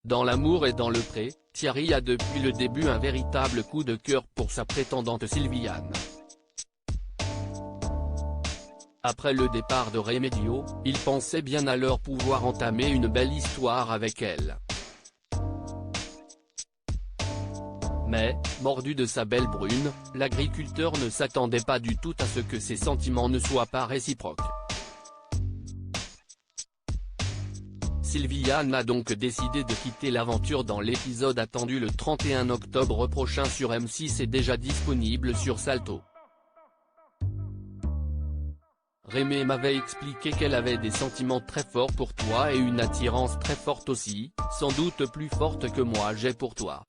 Dans l'amour et dans le pré, Thierry a depuis le début un véritable coup de cœur pour sa prétendante Sylviane. Après le départ de Remedios, il pensait bien alors pouvoir entamer une belle histoire avec elle. Mais, mordu de sa belle brune, l'agriculteur ne s'attendait pas du tout à ce que ses sentiments ne soient pas réciproques. Sylviane a donc décidé de quitter l'aventure dans l'épisode attendu le 31 octobre prochain sur M6 et déjà disponible sur Salto. Rémi m'avait expliqué qu'elle avait des sentiments très forts pour toi et une attirance très forte aussi, sans doute plus forte que moi j'ai pour toi.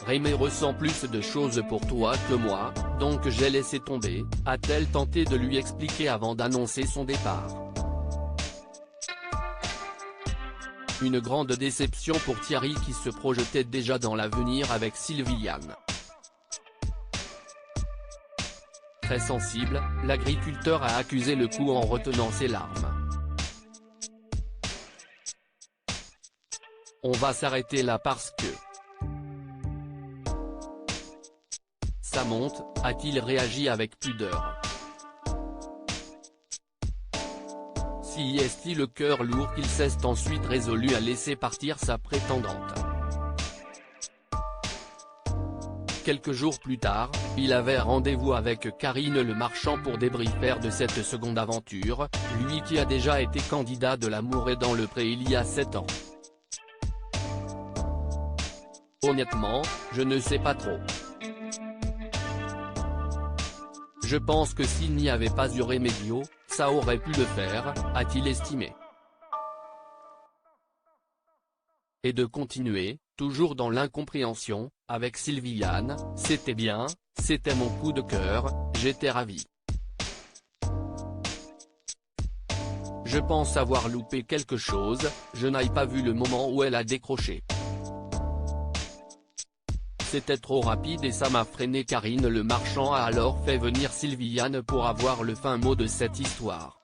Rémi ressent plus de choses pour toi que moi, donc j'ai laissé tomber, a-t-elle tenté de lui expliquer avant d'annoncer son départ. Une grande déception pour Thierry qui se projetait déjà dans l'avenir avec Sylviane. Très sensible, l'agriculteur a accusé le coup en retenant ses larmes. On va s'arrêter là parce que… ça monte, a-t-il réagi avec pudeur. Si est-il le cœur lourd qu'il s'est ensuite résolu à laisser partir sa prétendante. Quelques jours plus tard, il avait rendez-vous avec Karine Le Marchand pour débriefer de cette seconde aventure, lui qui a déjà été candidat de l'amour et dans le pré il y a 7 ans. Honnêtement, je ne sais pas trop. Je pense que s'il n'y avait pas eu Remedios, ça aurait pu le faire, a-t-il estimé. Et de continuer, toujours dans l'incompréhension, avec Sylviane, c'était bien, c'était mon coup de cœur, j'étais ravi. Je pense avoir loupé quelque chose, je n'ai pas vu le moment où elle a décroché. C'était trop rapide et ça m'a freiné. Karine Le Marchand a alors fait venir Sylviane pour avoir le fin mot de cette histoire.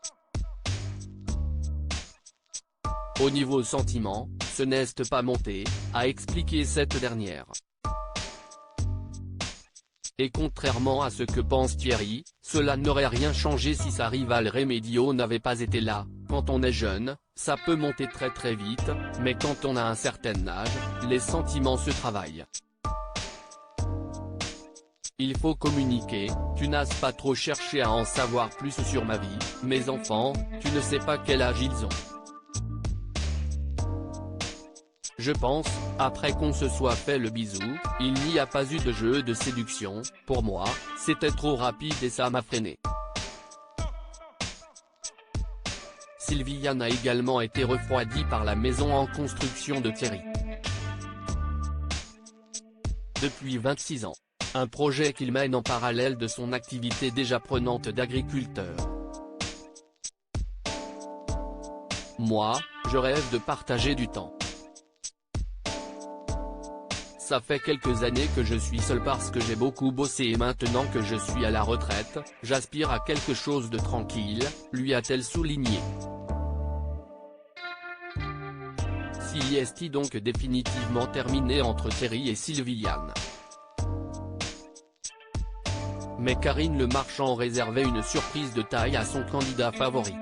Au niveau sentiment, ce n'est pas monté, a expliqué cette dernière. Et contrairement à ce que pense Thierry, cela n'aurait rien changé si sa rivale Remedios n'avait pas été là. Quand on est jeune, ça peut monter très très vite, mais quand on a un certain âge, les sentiments se travaillent. Il faut communiquer, tu n'as pas trop cherché à en savoir plus sur ma vie, mes enfants, tu ne sais pas quel âge ils ont. Je pense, après qu'on se soit fait le bisou, il n'y a pas eu de jeu de séduction, pour moi, c'était trop rapide et ça m'a freiné. Sylviane a également été refroidie par la maison en construction de Thierry. Depuis 26 ans. Un projet qu'il mène en parallèle de son activité déjà prenante d'agriculteur. Moi, je rêve de partager du temps. Ça fait quelques années que je suis seul parce que j'ai beaucoup bossé et maintenant que je suis à la retraite, j'aspire à quelque chose de tranquille, lui a-t-elle souligné. Si est-il donc définitivement terminé entre Thierry et Sylviane. Mais Karine Le Marchand réservait une surprise de taille à son candidat favori.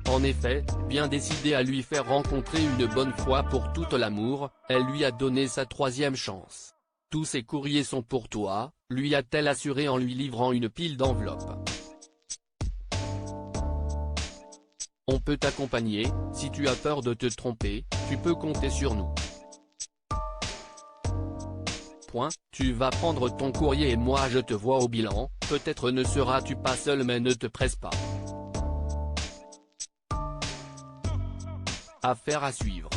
En effet, bien décidée à lui faire rencontrer une bonne fois pour toute l'amour, elle lui a donné sa 3e chance. Tous ces courriers sont pour toi, lui a-t-elle assuré en lui livrant une pile d'enveloppes. On peut t'accompagner, si tu as peur de te tromper, tu peux compter sur nous. Tu vas prendre ton courrier et moi je te vois au bilan, peut-être ne seras-tu pas seul mais ne te presse pas. Affaire à suivre.